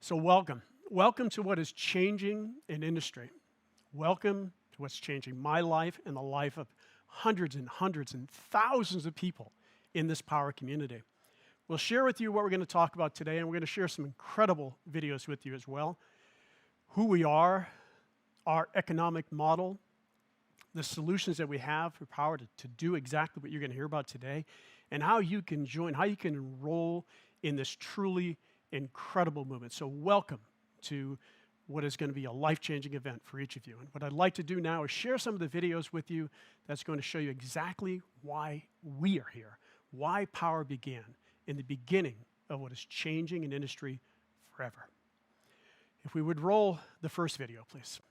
So welcome. Welcome to what is changing in industry. Welcome to what's changing my life and the life of hundreds and hundreds and thousands of people in this Powur community. We'll share with you what we're going to talk about today, and we're going to share some incredible videos with you as well. Who we are, our economic model, the solutions that we have for Powur to do exactly what you're going to hear about today, and how you can join, how you can enroll in this truly incredible movement. So welcome to what is going to be a life-changing event for each of you. And what I'd like to do now is share some of the videos with you that's going to show you exactly why we are here, why Powur began in the beginning of what is changing in industry forever. If we would roll the first video, please.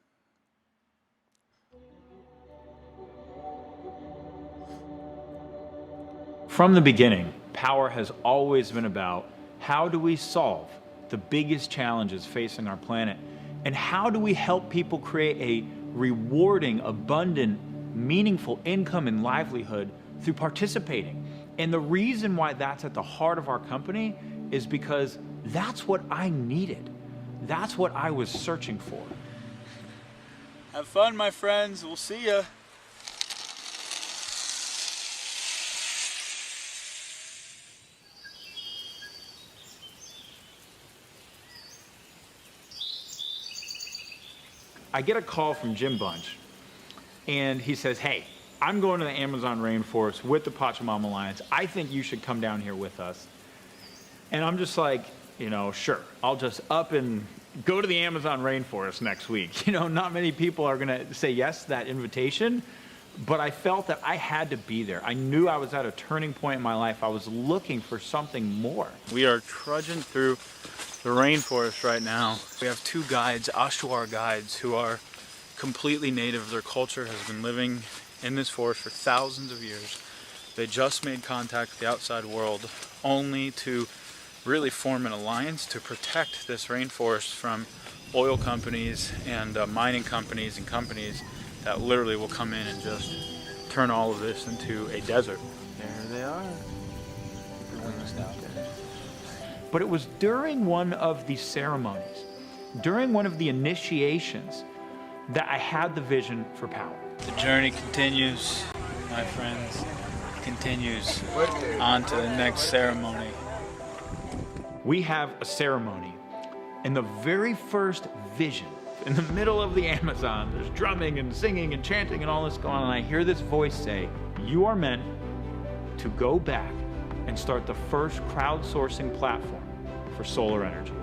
From the beginning, Powur has always been about how do we solve the biggest challenges facing our planet, and how do we help people create a rewarding, abundant, meaningful income and livelihood through participating. And the reason why that's at the heart of our company is because that's what I needed. That's what I was searching for. Have fun, my friends. We'll see ya. I get a call from Jim Bunch, and he says, hey, I'm going to the Amazon rainforest with the Pachamama Alliance. I think you should come down here with us. And I'm just like, sure, I'll just up and go to the Amazon rainforest next week. Not many people are gonna say yes to that invitation, but I felt that I had to be there. I knew I was at a turning point in my life. I was looking for something more. We are trudging through the rainforest right now. We have two guides, Ashwar guides, who are completely native. Their culture has been living in this forest for thousands of years. They just made contact with the outside world only to really form an alliance to protect this rainforest from oil companies and mining companies and companies that literally will come in and just turn all of this into a desert. There they are. Keep your wings down. But it was during one of the ceremonies, during one of the initiations, that I had the vision for Powur. The journey continues, my friends. Continues on to the next ceremony. We have a ceremony, and the very first vision, in the middle of the Amazon, there's drumming and singing and chanting and all this going on, and I hear this voice say, you are meant to go back and start the first crowdsourcing platform for solar energy.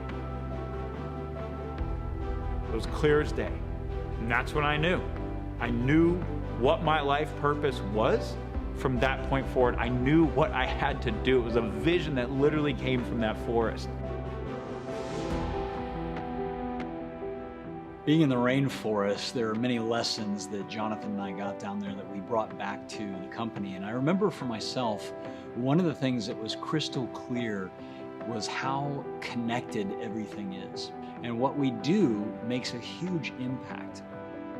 It was clear as day. And that's when I knew. I knew what my life purpose was. From that point forward, I knew what I had to do. It was a vision that literally came from that forest. Being in the rainforest, there are many lessons that Jonathan and I got down there that we brought back to the company. And I remember for myself, one of the things that was crystal clear was how connected everything is. And what we do makes a huge impact.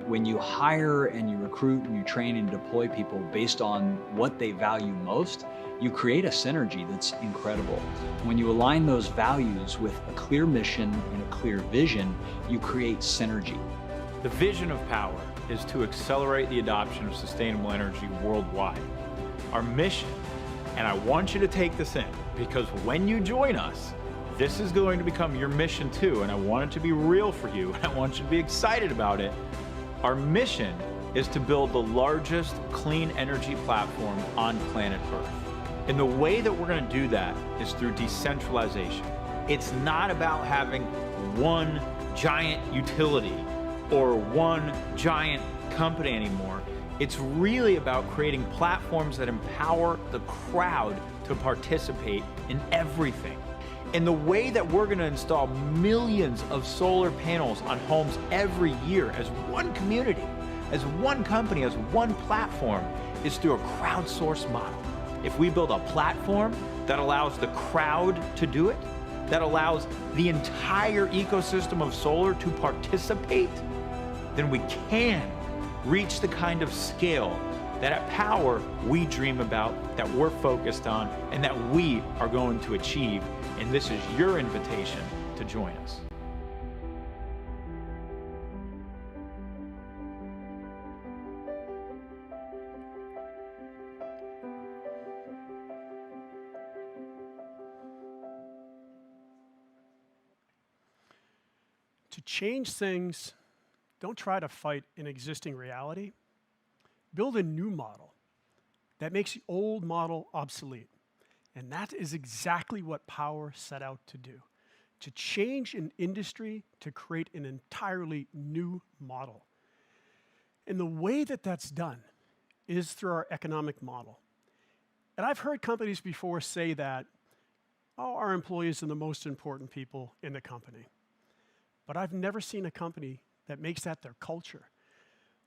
When you hire and you recruit and you train and deploy people based on what they value most, you create a synergy that's incredible. When you align those values with a clear mission and a clear vision, you create synergy. The vision of Powur is to accelerate the adoption of sustainable energy worldwide. Our mission, and I want you to take this in, because when you join us, this is going to become your mission too, and I want it to be real for you, and I want you to be excited about it. Our mission is to build the largest clean energy platform on planet Earth. And the way that we're going to do that is through decentralization. It's not about having one giant utility or one giant company anymore. It's really about creating platforms that empower the crowd to participate in everything. And the way that we're going to install millions of solar panels on homes every year as one community, as one company, as one platform, is through a crowdsourced model. If we build a platform that allows the crowd to do it, that allows the entire ecosystem of solar to participate, then we can reach the kind of scale that at Powur we dream about, that we're focused on, and that we are going to achieve. And this is your invitation to join us. To change things, don't try to fight an existing reality. Build a new model that makes the old model obsolete. And that is exactly what Powur set out to do, to change an industry to create an entirely new model. And the way that that's done is through our economic model. And I've heard companies before say that, oh, our employees are the most important people in the company. But I've never seen a company that makes that their culture,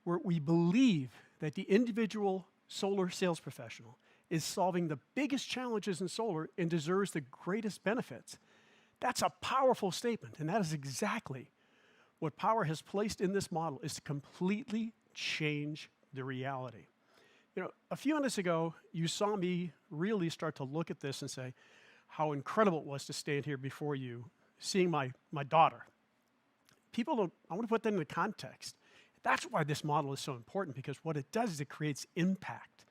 where we believe that the individual solar sales professional is solving the biggest challenges in solar and deserves the greatest benefits. That's a powerful statement, and that is exactly what Powur has placed in this model, is to completely change the reality. You know, a few minutes ago, you saw me really start to look at this and say how incredible it was to stand here before you, seeing my daughter. People don't, I want to put that into context. That's why this model is so important, because what it does is it creates impact.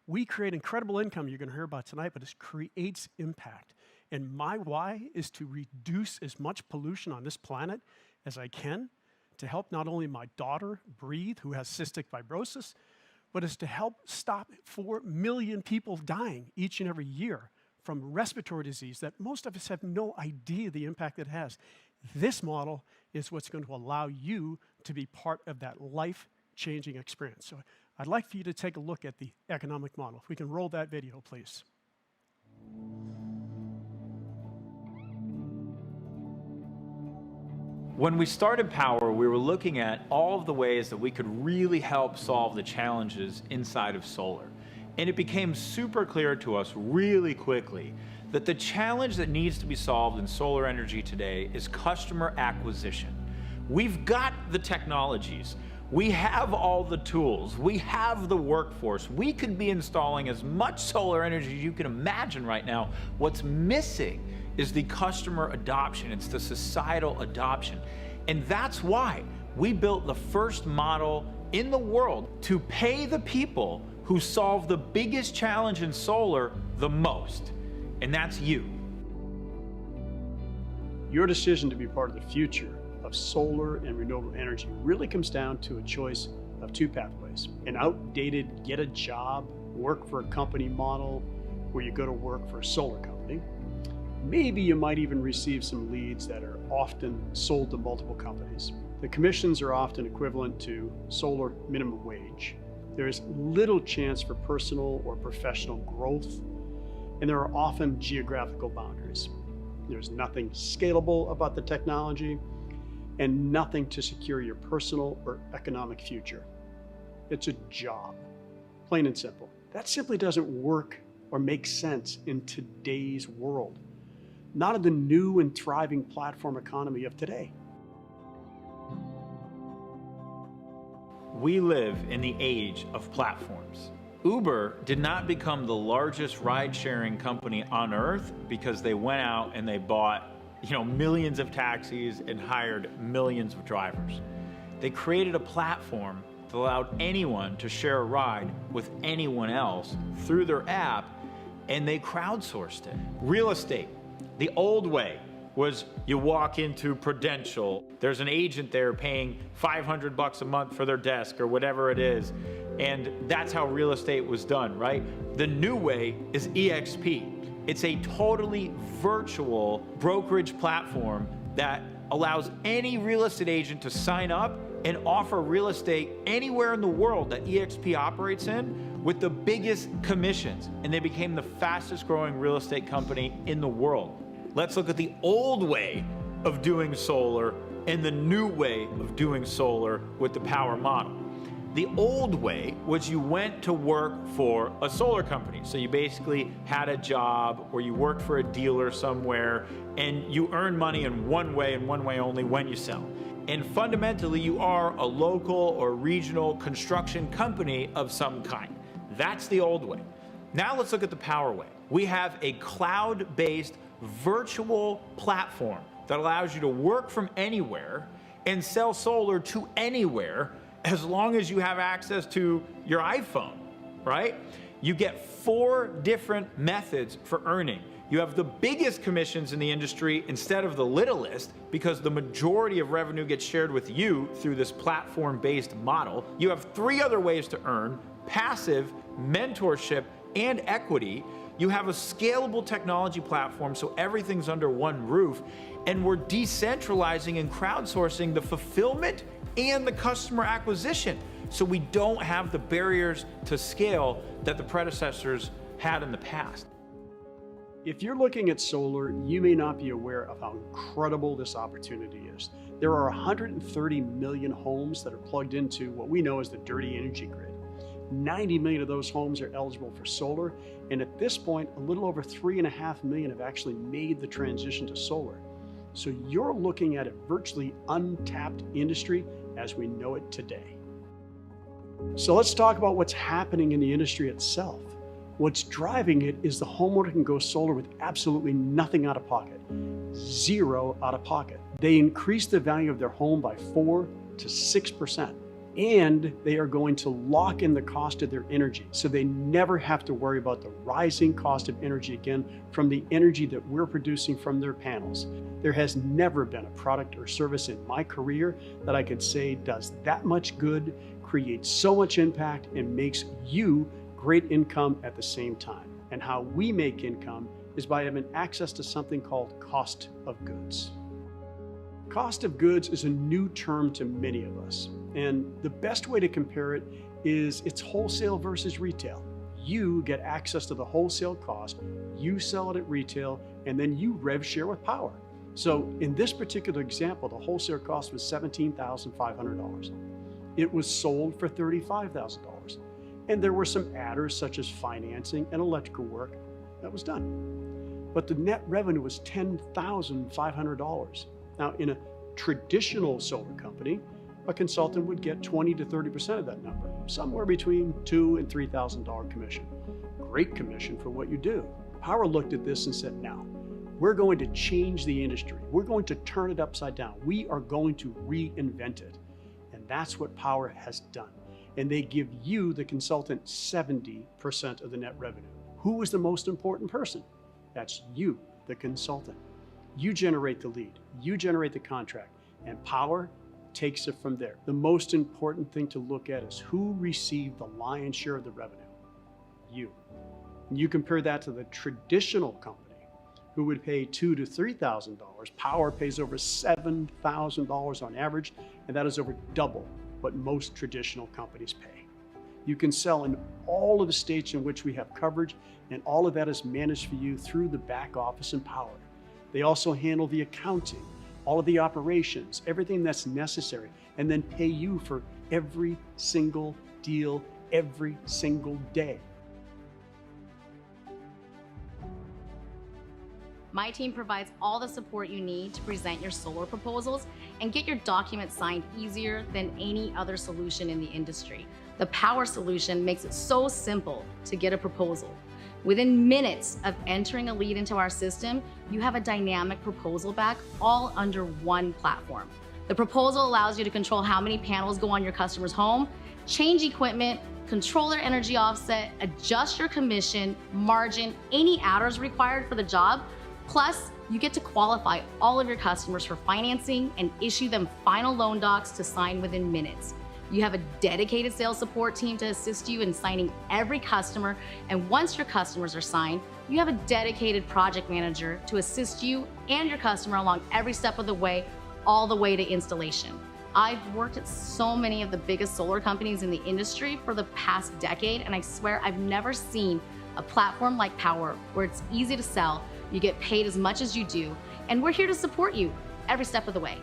We create incredible income you're going to hear about tonight, but it creates impact. And my why is to reduce as much pollution on this planet as I can, to help not only my daughter breathe, who has cystic fibrosis, but is to help stop 4 million people dying each and every year from respiratory disease that most of us have no idea the impact it has. This model is what's going to allow you to be part of that life-changing experience. So I'd like for you to take a look at the economic model. If we can roll that video, please. When we started Powur, we were looking at all of the ways that we could really help solve the challenges inside of solar. And it became super clear to us really quickly that the challenge that needs to be solved in solar energy today is customer acquisition. We've got the technologies. We have all the tools. We have the workforce. We could be installing as much solar energy as you can imagine right now. What's missing is the customer adoption. It's the societal adoption. And that's why we built the first model in the world to pay the people who solve the biggest challenge in solar the most, and that's you. Your decision to be part of the future of solar and renewable energy really comes down to a choice of two pathways: an outdated get a job, work for a company model where you go to work for a solar company. Maybe you might even receive some leads that are often sold to multiple companies. The commissions are often equivalent to solar minimum wage. There is little chance for personal or professional growth, and there are often geographical boundaries. There's nothing scalable about the technology and nothing to secure your personal or economic future. It's a job, plain and simple. That simply doesn't work or make sense in today's world, not in the new and thriving platform economy of today. We live in the age of platforms. Uber did not become the largest ride-sharing company on earth because they went out and they bought, millions of taxis and hired millions of drivers. They created a platform that allowed anyone to share a ride with anyone else through their app, and they crowdsourced it. Real estate, the old way was you walk into Prudential, there's an agent there paying $500 a month for their desk or whatever it is, and that's how real estate was done, right? The new way is EXP. It's a totally virtual brokerage platform that allows any real estate agent to sign up and offer real estate anywhere in the world that EXP operates in with the biggest commissions, and they became the fastest growing real estate company in the world. Let's look at the old way of doing solar and the new way of doing solar with the Powur model. The old way was you went to work for a solar company. So you basically had a job or you worked for a dealer somewhere and you earn money in one way and one way only: when you sell. And fundamentally, you are a local or regional construction company of some kind. That's the old way. Now let's look at the Powur way. We have a cloud-based virtual platform that allows you to work from anywhere and sell solar to anywhere as long as you have access to your iPhone, right? You get 4 different methods for earning. You have the biggest commissions in the industry instead of the littlest, because the majority of revenue gets shared with you through this platform-based model. You have 3 other ways to earn: passive, mentorship, and equity. You have a scalable technology platform, so everything's under one roof, and we're decentralizing and crowdsourcing the fulfillment and the customer acquisition, so we don't have the barriers to scale that the predecessors had in the past. If you're looking at solar, you may not be aware of how incredible this opportunity is. There are 130 million homes that are plugged into what we know as the dirty energy grid. 90 million of those homes are eligible for solar, and at this point, a little over 3.5 million have actually made the transition to solar. So you're looking at a virtually untapped industry as we know it today. So let's talk about what's happening in the industry itself. What's driving it is the homeowner can go solar with absolutely nothing out of pocket, 0 out of pocket. They increase the value of their home by 4 to 6%. And they are going to lock in the cost of their energy, so they never have to worry about the rising cost of energy again from the energy that we're producing from their panels. There has never been a product or service in my career that I could say does that much good, creates so much impact, and makes you great income at the same time. And how we make income is by having access to something called cost of goods. Cost of goods is a new term to many of us, and the best way to compare it is it's wholesale versus retail. You get access to the wholesale cost, you sell it at retail, and then you rev share with Powur. So in this particular example, the wholesale cost was $17,500. It was sold for $35,000. And there were some adders such as financing and electrical work that was done. But the net revenue was $10,500. Now, in a traditional solar company, a consultant would get 20 to 30% of that number, somewhere between $2,000 and $3,000 commission. Great commission for what you do. Powur looked at this and said, now, we're going to change the industry. We're going to turn it upside down. We are going to reinvent it. And that's what Powur has done. And they give you, the consultant, 70% of the net revenue. Who is the most important person? That's you, the consultant. You generate the lead, you generate the contract, and Powur takes it from there. The most important thing to look at is who received the lion's share of the revenue? You. And you compare that to the traditional company who would pay $2,000 to $3,000. Powur pays over $7,000 on average, and that is over double what most traditional companies pay. You can sell in all of the states in which we have coverage, and all of that is managed for you through the back office in Powur. They also handle the accounting, all of the operations, everything that's necessary, and then pay you for every single deal, every single day. My team provides all the support you need to present your solar proposals and get your documents signed easier than any other solution in the industry. The Powur solution makes it so simple to get a proposal. Within minutes of entering a lead into our system, you have a dynamic proposal back, all under one platform. The proposal allows you to control how many panels go on your customer's home, change equipment, control their energy offset, adjust your commission, margin, any adders required for the job. Plus, you get to qualify all of your customers for financing and issue them final loan docs to sign within minutes. You have a dedicated sales support team to assist you in signing every customer, and once your customers are signed, you have a dedicated project manager to assist you and your customer along every step of the way, all the way to installation. I've worked at so many of the biggest solar companies in the industry for the past decade, and I swear I've never seen a platform like Powur where it's easy to sell, you get paid as much as you do, and we're here to support you every step of the way.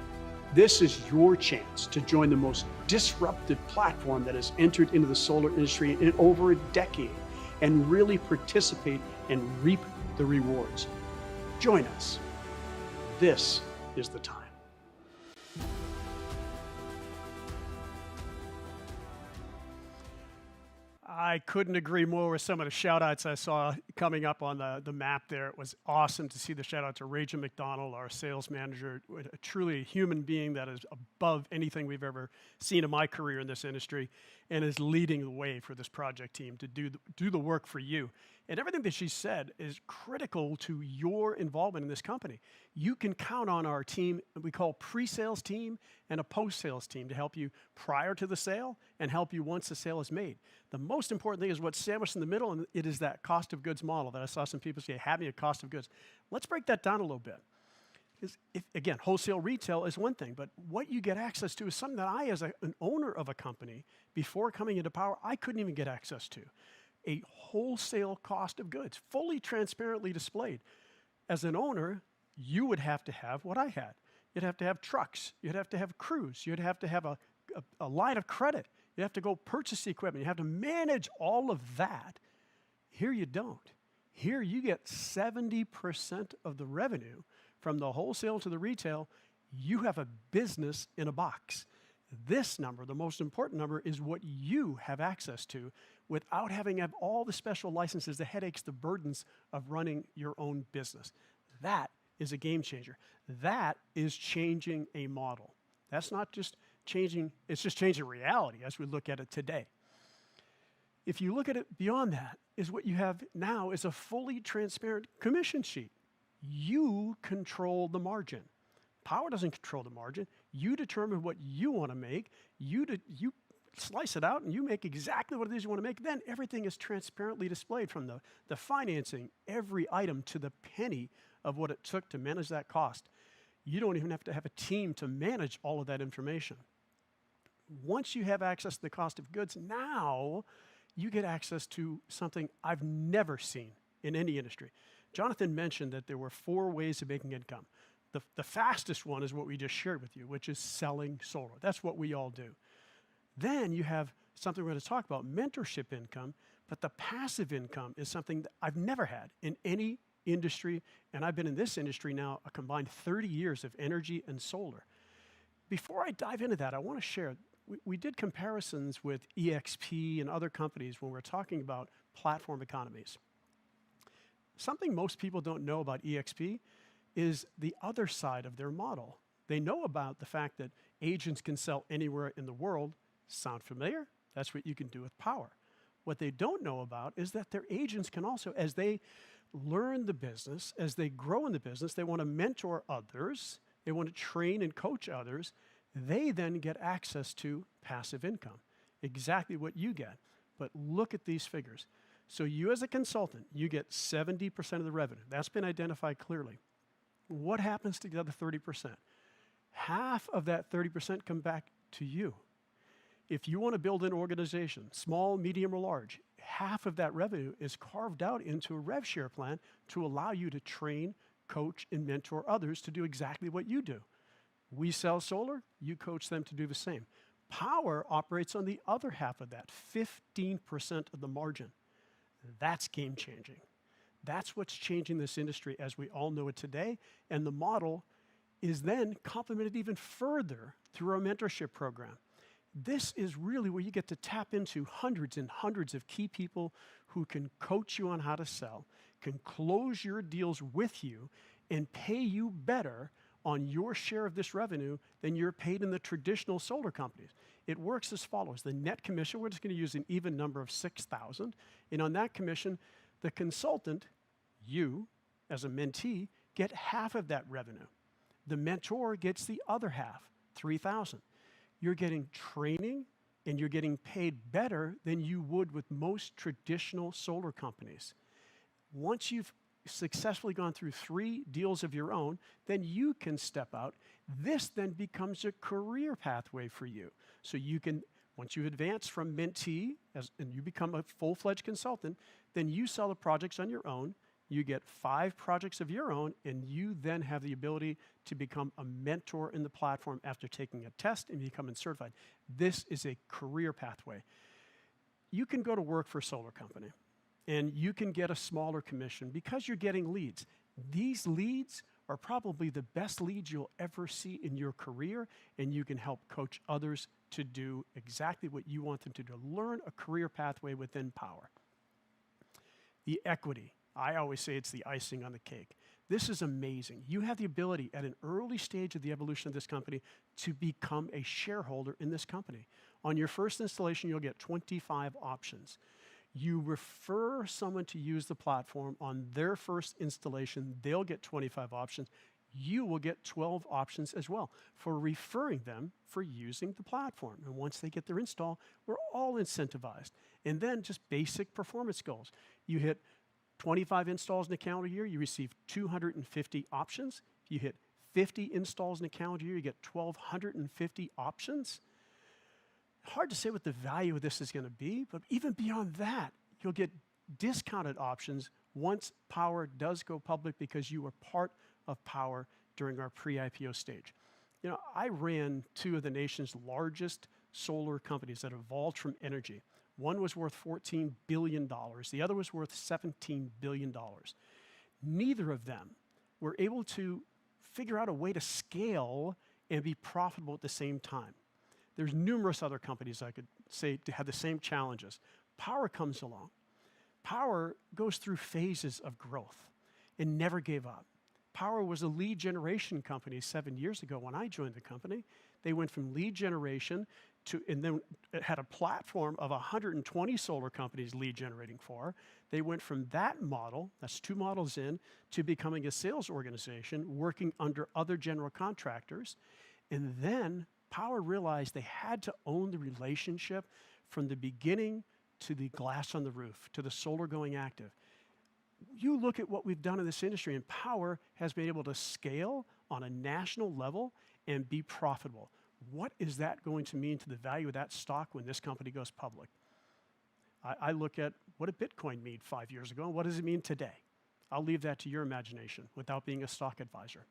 This is your chance to join the most disruptive platform that has entered into the solar industry in over a decade and really participate and reap the rewards. Join us. This is the time. I couldn't agree more with some of the shout-outs I saw coming up on the map there. It was awesome to see the shout-out to Rachel McDonald, our sales manager, truly a human being that is above anything we've ever seen in my career in this industry, and is leading the way for this project team to do the work for you. And everything that she said is critical to your involvement in this company. You can count on our team, we call pre-sales team and a post-sales team, to help you prior to the sale and help you once the sale is made. The most important thing is what's sandwiched in the middle, and it is that cost of goods model that I saw some people say, having a cost of goods. Let's break that down a little bit. Again, wholesale retail is one thing, but what you get access to is something that I, as an owner of a company, before coming into Powur, I couldn't even get access to. A wholesale cost of goods, fully transparently displayed. As an owner, you would have to have what I had. You'd have to have trucks. You'd have to have crews. You'd have to have a line of credit. You have to go purchase the equipment. You have to manage all of that. Here you don't. Here you get 70% of the revenue from the wholesale to the retail. You have a business in a box. This number, the most important number, is what you have access to without having to have all the special licenses, the headaches, the burdens of running your own business. That is a game changer. That is changing a model. That's not just changing, it's just changing reality as we look at it today. If you look at it beyond that, is what you have now is a fully transparent commission sheet. You control the margin. Powur doesn't control the margin. You determine what you want to make. You slice it out and you make exactly what it is you want to make. Then everything is transparently displayed, from the financing, every item to the penny of what it took to manage that cost. You don't even have to have a team to manage all of that information. Once you have access to the cost of goods, now you get access to something I've never seen in any industry. Jonathan mentioned that there were 4 ways of making income. The fastest one is what we just shared with you, which is selling solar. That's what we all do. Then you have something we're going to talk about, mentorship income, but the passive income is something that I've never had in any industry, and I've been in this industry now a combined 30 years of energy and solar. Before I dive into that, I want to share, we did comparisons with EXP and other companies when we're talking about platform economies. Something most people don't know about EXP is the other side of their model. They know about the fact that agents can sell anywhere in the world. Sound familiar? That's what you can do with Powur. What they don't know about is that their agents can also, as they learn the business, as they grow in the business, they want to mentor others, they want to train and coach others, they then get access to passive income. Exactly what you get. But look at these figures. So you as a consultant, you get 70% of the revenue. That's been identified clearly. What happens to the other 30%? Half of that 30% come back to you. If you want to build an organization, small, medium, or large, half of that revenue is carved out into a rev share plan to allow you to train, coach, and mentor others to do exactly what you do. We sell solar, you coach them to do the same. Powur operates on the other half of that, 15% of the margin. That's game changing. That's what's changing this industry as we all know it today, and the model is then complemented even further through our mentorship program. This is really where you get to tap into hundreds and hundreds of key people who can coach you on how to sell, can close your deals with you, and pay you better on your share of this revenue than you're paid in the traditional solar companies. It works as follows. The net commission, we're just going to use an even number of 6,000, and on that commission, the consultant, you, as a mentee, get half of that revenue. The mentor gets the other half, 3,000. You're getting training and you're getting paid better than you would with most traditional solar companies. Once you've successfully gone through 3 deals of your own, then you can step out. This then becomes a career pathway for you. So you can, once you advance from mentee and you become a full-fledged consultant, then you sell the projects on your own. You get 5 projects of your own, and you then have the ability to become a mentor in the platform after taking a test and becoming certified. This is a career pathway. You can go to work for a solar company, and you can get a smaller commission because you're getting leads. These leads are probably the best leads you'll ever see in your career, and you can help coach others to do exactly what you want them to do, learn a career pathway within Powur. The equity, I always say it's the icing on the cake. This is amazing. You have the ability at an early stage of the evolution of this company to become a shareholder in this company. On your first installation, you'll get 25 options. You refer someone to use the platform on their first installation, they'll get 25 options. You will get 12 options as well for referring them for using the platform. And once they get their install, we're all incentivized. And then just basic performance goals. You hit 25 installs in a calendar year, you receive 250 options. If you hit 50 installs in a calendar year, you get 1,250 options. Hard to say what the value of this is going to be, but even beyond that, you'll get discounted options once Powur does go public because you were part of Powur during our pre-IPO stage. You know, I ran two of the nation's largest solar companies that evolved from energy. One was worth $14 billion. The other was worth $17 billion. Neither of them were able to figure out a way to scale and be profitable at the same time. There's numerous other companies I could say to have the same challenges. Powur comes along. Powur goes through phases of growth and never gave up. Powur was a lead generation company 7 years ago when I joined the company. They went from lead generation to, and then it had a platform of 120 solar companies lead generating for. They went from that model, that's 2 models in, to becoming a sales organization working under other general contractors. And then Powur realized they had to own the relationship from the beginning to the glass on the roof, to the solar going active. You look at what we've done in this industry, and Powur has been able to scale on a national level and be profitable. What is that going to mean to the value of that stock when this company goes public? I look at what did Bitcoin mean 5 years ago, and what does it mean today? I'll leave that to your imagination without being a stock advisor.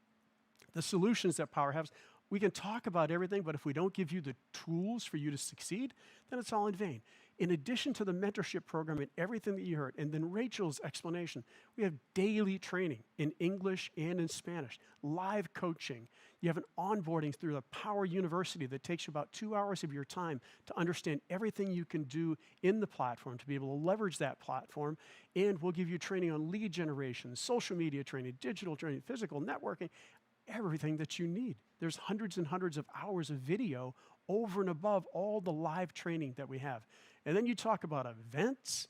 The solutions that Powur has, we can talk about everything, but if we don't give you the tools for you to succeed, then it's all in vain. In addition to the mentorship program and everything that you heard, and then Rachel's explanation, we have daily training in English and in Spanish, live coaching. You have an onboarding through the Powur University that takes you about 2 hours of your time to understand everything you can do in the platform, to be able to leverage that platform. And we'll give you training on lead generation, social media training, digital training, physical networking, everything that you need. There's hundreds and hundreds of hours of video over and above all the live training that we have. And then you talk about events.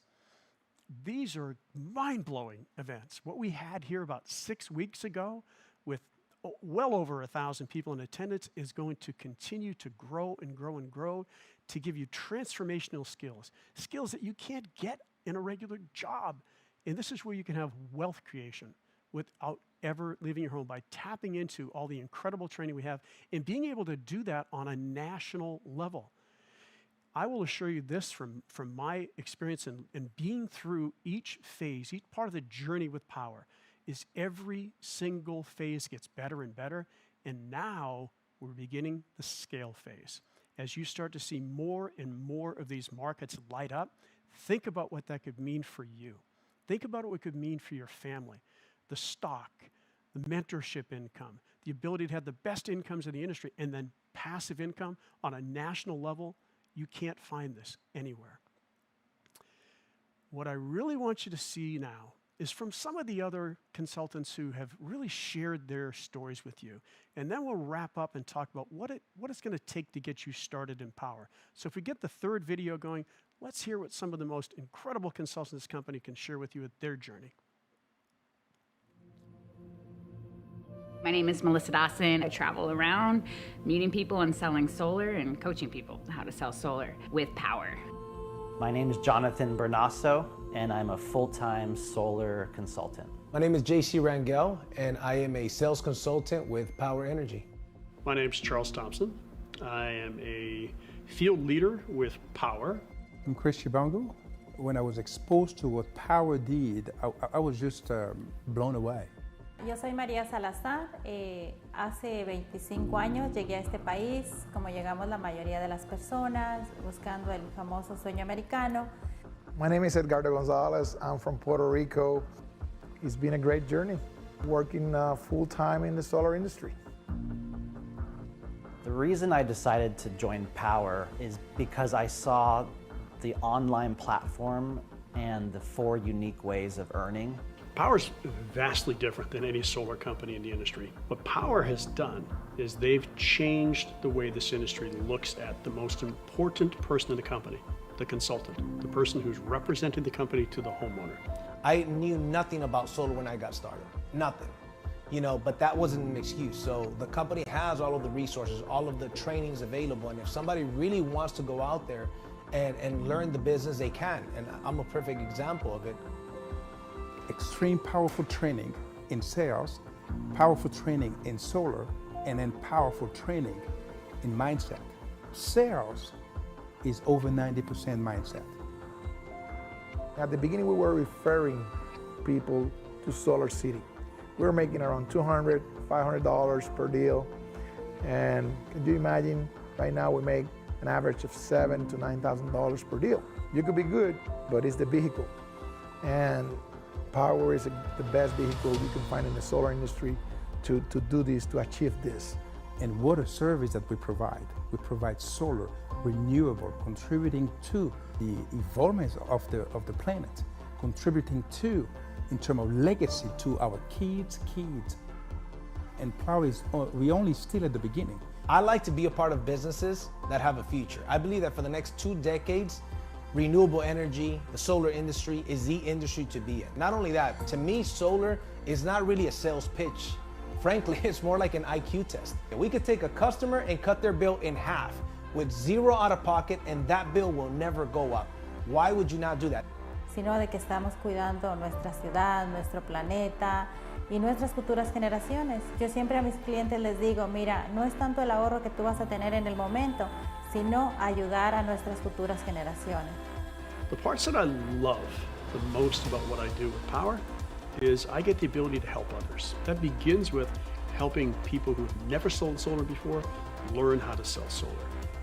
These are mind-blowing events. What we had here about 6 weeks ago with well over 1,000 people in attendance is going to continue to grow and grow and grow to give you transformational skills, skills that you can't get in a regular job. And this is where you can have wealth creation without ever leaving your home, by tapping into all the incredible training we have and being able to do that on a national level. I will assure you this from my experience in being through each phase, each part of the journey with Powur, is every single phase gets better and better, and now we're beginning the scale phase. As you start to see more and more of these markets light up, think about what that could mean for you. Think about what it could mean for your family. The stock, the mentorship income, the ability to have the best incomes in the industry, and then passive income on a national level. You can't find this anywhere. What I really want you to see now is from some of the other consultants who have really shared their stories with you. And then we'll wrap up and talk about what it's going to take to get you started in Powur. So if we get the third video going, let's hear what some of the most incredible consultants this company can share with you at their journey. My name is Melissa Dawson. I travel around meeting people and selling solar and coaching people how to sell solar with Powur. My name is Jonathan Bernasso, and I'm a full-time solar consultant. My name is JC Rangel, and I am a sales consultant with Powur Energy. My name is Charles Thompson. I am a field leader with Powur. I'm Chris Chibangu. When I was exposed to what Powur did, I was just blown away. Yo soy María Salazar. Hace 25 años llegué a este país, como llegamos la mayoría de las personas, buscando el famoso sueño americano. My name is Edgardo Gonzalez. I'm from Puerto Rico. It's been a great journey. working full-time in the solar industry. The reason I decided to join Powur is because I saw the online platform and the 4 unique ways of earning. Powur's vastly different than any solar company in the industry. What Powur has done is they've changed the way this industry looks at the most important person in the company, the consultant, the person who's representing the company to the homeowner. I knew nothing about solar when I got started, nothing. But that wasn't an excuse. So the company has all of the resources, all of the trainings available, and if somebody really wants to go out there and learn the business, they can, and I'm a perfect example of it. Extreme powerful training in sales, powerful training in solar, and then powerful training in mindset. Sales is over 90% mindset. At the beginning, we were referring people to Solar City. We were making around $200, $500 per deal. And can you imagine, right now we make an average of $7,000 to $9,000 per deal. You could be good, but it's the vehicle. And Powur is the best vehicle you can find in the solar industry to do this, to achieve this. And what a service that we provide. We provide solar, renewable, contributing to the evolvement of the planet, contributing to, in terms of legacy, to our kids' kids. And Powur is, we only still at the beginning. I like to be a part of businesses that have a future. I believe that for the next 2 decades, renewable energy, the solar industry is the industry to be in. Not only that, to me, solar is not really a sales pitch. Frankly, it's more like an IQ test. We could take a customer and cut their bill in half with 0 out of pocket, and that bill will never go up. Why would you not do that? Sino de que estamos cuidando nuestra ciudad, nuestro planeta y nuestras futuras generaciones. Yo siempre a mis clientes les digo, mira, no es tanto el ahorro que tú vas a tener en el momento, sino ayudar a nuestras futuras generaciones. The parts that I love the most about what I do with Powur is I get the ability to help others. That begins with helping people who've never sold solar before learn how to sell solar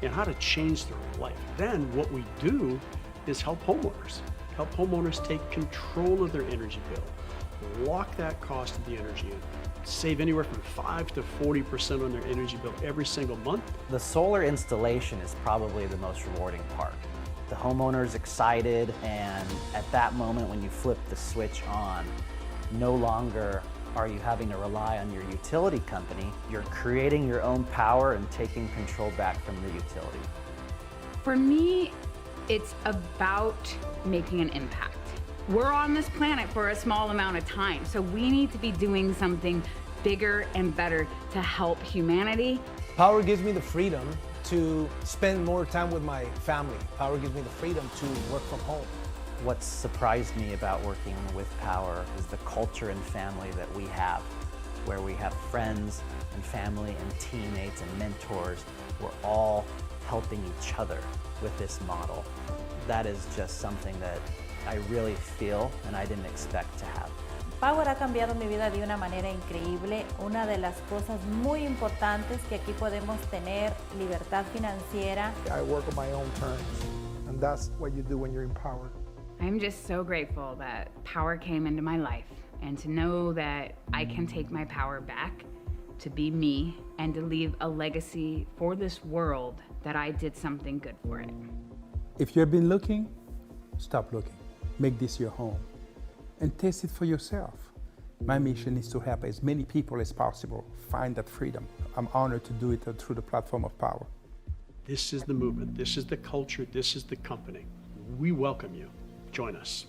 and how to change their life. Then what we do is help homeowners take control of their energy bill, lock that cost of the energy in, save anywhere from 5 to 40% on their energy bill every single month. The solar installation is probably the most rewarding part. The homeowner's excited, and at that moment when you flip the switch on, no longer are you having to rely on your utility company. You're creating your own power and taking control back from the utility. For me, it's about making an impact. We're on this planet for a small amount of time, so we need to be doing something bigger and better to help humanity. Powur gives me the freedom to spend more time with my family. Powur gives me the freedom to work from home. What surprised me about working with Powur is the culture and family that we have, where we have friends and family and teammates and mentors. We're all helping each other with this model. That is just something that I really feel and I didn't expect to have. Powur ha cambiado mi vida de una manera increíble. Una de las cosas muy importantes que aquí podemos tener libertad financiera. I work on my own terms, and that's what you do when you're empowered. I'm just so grateful that Powur came into my life, and to know that I can take my power back to be me and to leave a legacy for this world that I did something good for it. If you've been looking, stop looking. Make this your home and taste it for yourself. My mission is to help as many people as possible find that freedom. I'm honored to do it through the platform of Powur. This is the movement, this is the culture, this is the company. We welcome you. Join us.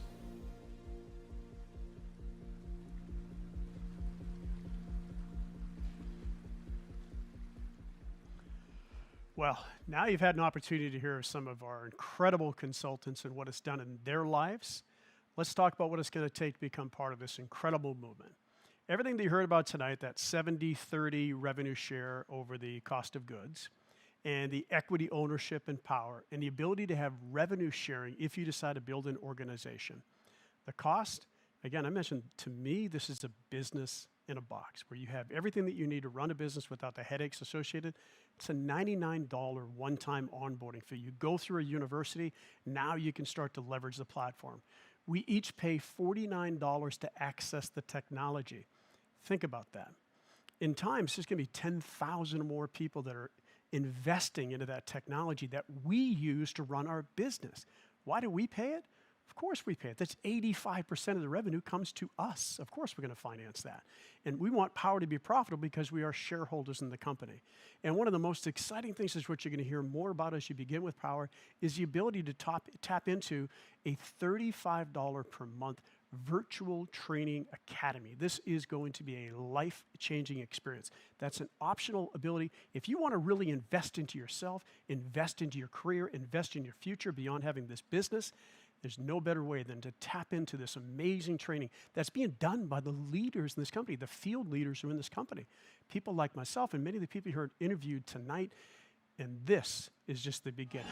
Well, now you've had an opportunity to hear some of our incredible consultants and what it's done in their lives. Let's talk about what it's going to take to become part of this incredible movement. Everything that you heard about tonight, that 70-30 revenue share over the cost of goods, and the equity ownership and power, and the ability to have revenue sharing if you decide to build an organization. The cost, again, I mentioned, to me, this is a business in a box where you have everything that you need to run a business without the headaches associated. It's a $99 one-time onboarding fee. You go through a university, now you can start to leverage the platform. We each pay $49 to access the technology, Think about that. In time, there's going to be 10,000 or more people that are investing into that technology that we use to run our business. Why do we pay it? Of course we pay it. That's 85% of the revenue comes to us. Of course we're going to finance that. And we want Powur to be profitable because we are shareholders in the company. And one of the most exciting things is what you're going to hear more about as you begin with Powur is the ability to tap into a $35 per month virtual training academy. This is going to be a life-changing experience. That's an optional ability. If you want to really invest into yourself, invest into your career, invest in your future beyond having this business, there's no better way than to tap into this amazing training that's being done by the leaders in this company, the field leaders who are in this company. People like myself and many of the people you heard interviewed tonight, and this is just the beginning.